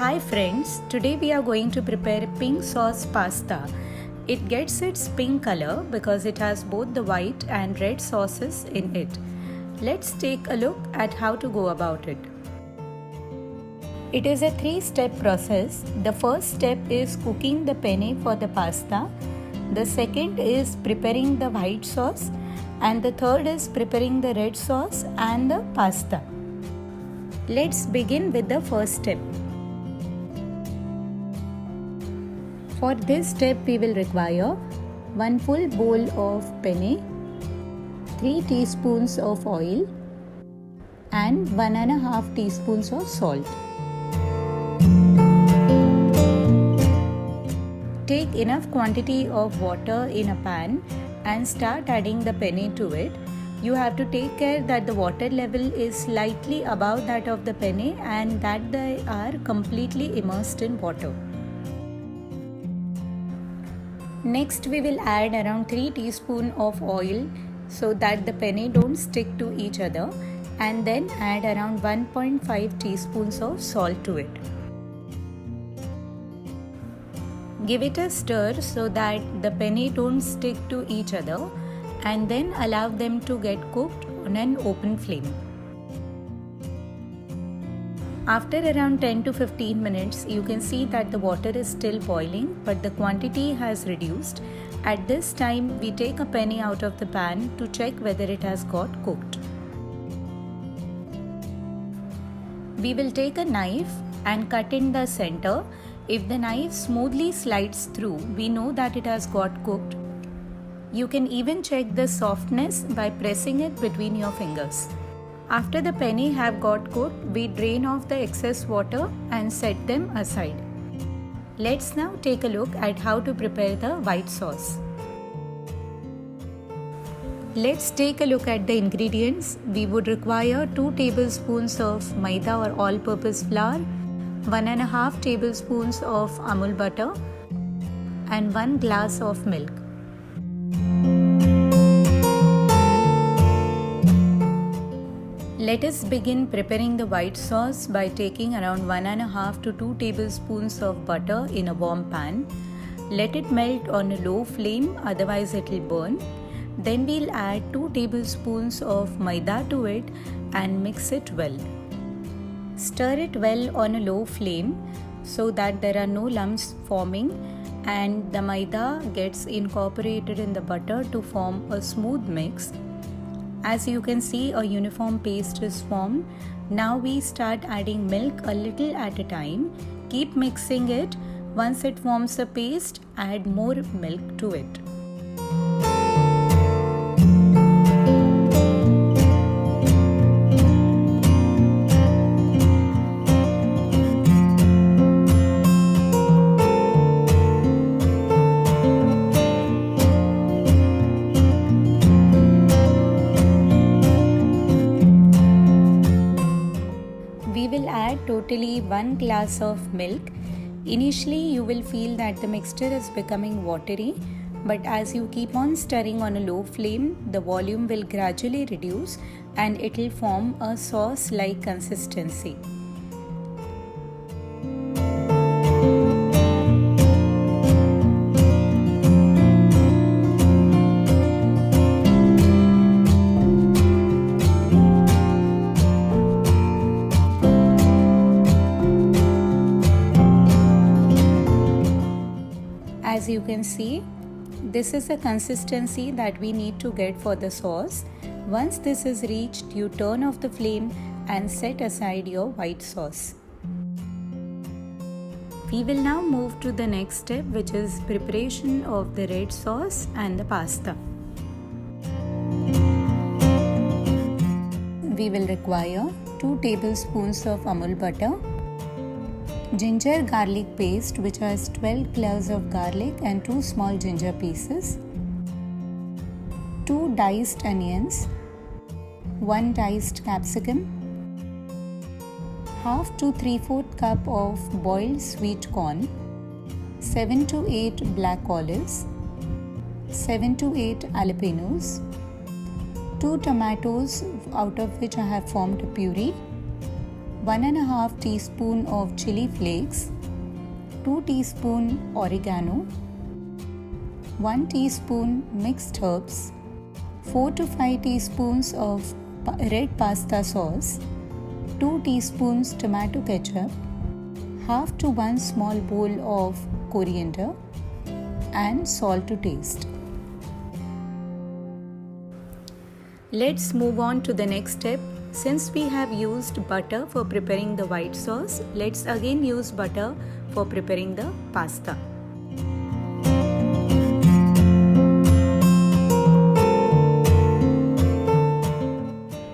Hi friends, today we are going to prepare pink sauce pasta. It gets its pink color because it has both the white and red sauces in it. Let's take a look at how to go about it. It is a 3-step process. The first step is cooking the penne for the pasta. The second is preparing the white sauce, and the third is preparing the red sauce and the pasta. Let's begin with the first step. For this step we will require 1 full bowl of penne, 3 teaspoons of oil and 1.5 teaspoons of salt. Take enough quantity of water in a pan and start adding the penne to it. You have to take care that the water level is slightly above that of the penne and that they are completely immersed in water. Next we will add around 3 teaspoons of oil so that the penne don't stick to each other, and then add around 1.5 teaspoons of salt to it. Give it a stir so that the penne don't stick to each other, and then allow them to get cooked on an open flame. After around 10 to 15 minutes, you can see that the water is still boiling, but the quantity has reduced. At this time, we take a penne out of the pan to check whether it has got cooked. We will take a knife and cut in the center. If the knife smoothly slides through, we know that it has got cooked. You can even check the softness by pressing it between your fingers. After the penne have got cooked, we drain off the excess water and set them aside. Let's now take a look at how to prepare the white sauce. Let's take a look at the ingredients. We would require 2 tablespoons of maida or all-purpose flour, 1.5 tablespoons of Amul butter, and 1 glass of milk. Let us begin preparing the white sauce by taking around 1.5 to 2 tablespoons of butter in a warm pan. Let it melt on a low flame, otherwise it will burn. Then we'll add 2 tablespoons of maida to it and mix it well. Stir it well on a low flame so that there are no lumps forming and the maida gets incorporated in the butter to form a smooth mix. As you can see, a uniform paste is formed. Now we start adding milk a little at a time. Keep mixing it. Once it forms a paste, add more milk to it. We will add totally 1 glass of milk. Initially you will feel that the mixture is becoming watery, but as you keep on stirring on a low flame, the volume will gradually reduce and it will form a sauce-like consistency. As you can see, this is the consistency that we need to get for the sauce. Once this is reached, you turn off the flame and set aside your white sauce. We will now move to the next step, which is preparation of the red sauce and the pasta. We will require 2 tablespoons of Amul butter, ginger garlic paste which has 12 cloves of garlic and 2 small ginger pieces, 2 diced onions, 1 diced capsicum, half to 3/4 cup of boiled sweet corn, 7 to 8 black olives, 7 to 8 jalapenos, 2 tomatoes out of which I have formed a puree, 1½ teaspoon of chili flakes, 2 teaspoon oregano, 1 teaspoon mixed herbs, 4 to 5 teaspoons of red pasta sauce, 2 teaspoons tomato ketchup, half to 1 small bowl of coriander, and salt to taste. Let's move on to the next step. Since we have used butter for preparing the white sauce, let's again use butter for preparing the pasta.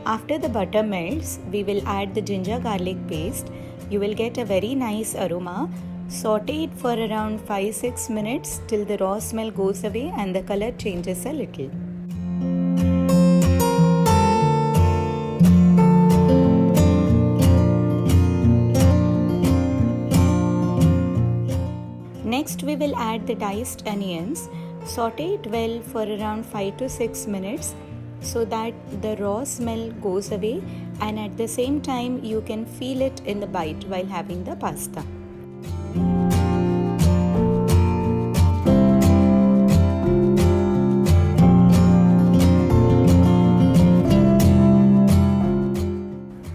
After the butter melts, we will add the ginger garlic paste. You will get a very nice aroma. Saute it for around 5-6 minutes till the raw smell goes away and the color changes a little. Next, we will add the diced onions. Saute it well for around 5 to 6 minutes so that the raw smell goes away, and at the same time you can feel it in the bite while having the pasta.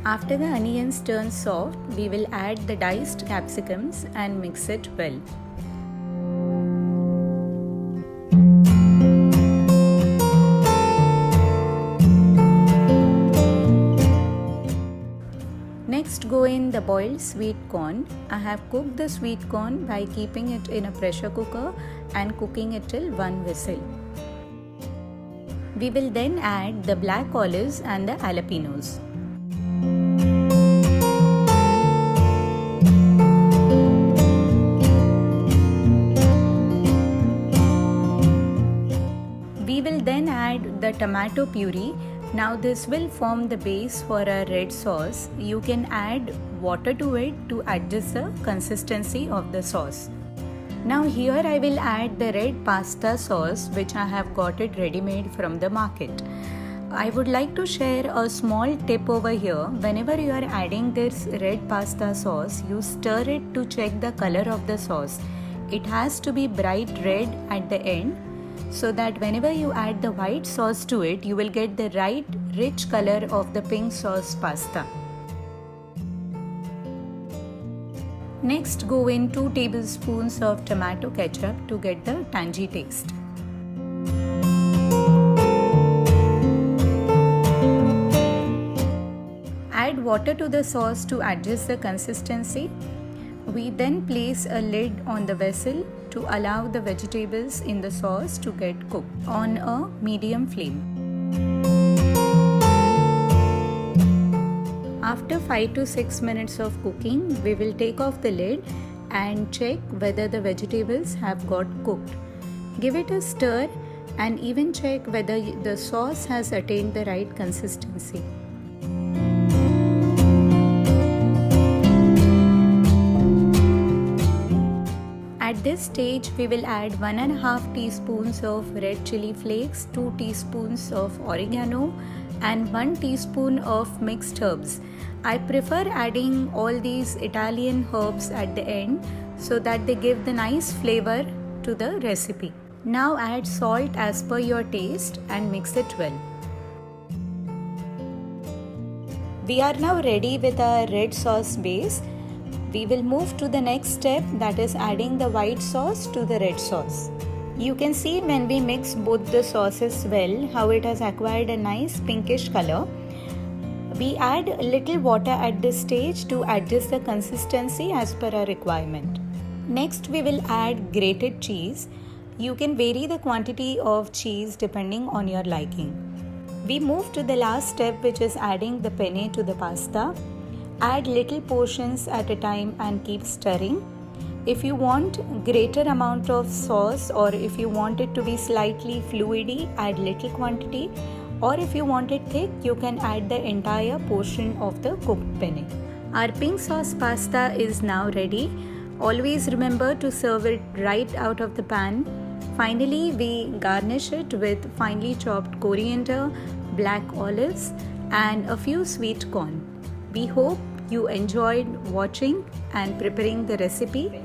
After the onions turn soft, we will add the diced capsicums and mix it well. Next, go in the boiled sweet corn. I have cooked the sweet corn by keeping it in a pressure cooker and cooking it till 1 whistle. We will then add the black olives and the jalapenos. We will then add the tomato puree. Now this will form the base for a red sauce. You can add water to it to adjust the consistency of the sauce. Now here I will add the red pasta sauce, which I have got it ready-made from the market. I would like to share a small tip over here. Whenever you are adding this red pasta sauce, you stir it to check the color of the sauce. It has to be bright red at the end, so that whenever you add the white sauce to it, you will get the right rich color of the pink sauce pasta. Next, go in 2 tablespoons of tomato ketchup to get the tangy taste. Add water to the sauce to adjust the consistency. We then place a lid on the vessel to allow the vegetables in the sauce to get cooked on a medium flame. After 5 to 6 minutes of cooking, we will take off the lid and check whether the vegetables have got cooked. Give it a stir and even check whether the sauce has attained the right consistency. At this stage, we will add 1½ teaspoons of red chili flakes, 2 teaspoons of oregano, and 1 teaspoon of mixed herbs. I prefer adding all these Italian herbs at the end so that they give the nice flavor to the recipe. Now add salt as per your taste and mix it well. We are now ready with our red sauce base. We will move to the next step, that is adding the white sauce to the red sauce. You can see when we mix both the sauces well how it has acquired a nice pinkish color. We add a little water at this stage to adjust the consistency as per our requirement. Next, we will add grated cheese. You can vary the quantity of cheese depending on your liking. We move to the last step, which is adding the penne to the pasta. Add little portions at a time and keep stirring. If you want greater amount of sauce, or if you want it to be slightly fluidy, add little quantity, or if you want it thick, you can add the entire portion of the cooked penne. Our pink sauce pasta is now ready. Always remember to serve it right out of the pan. Finally, we garnish it with finely chopped coriander, black olives, and a few sweet corn. We hope you enjoyed watching and preparing the recipe.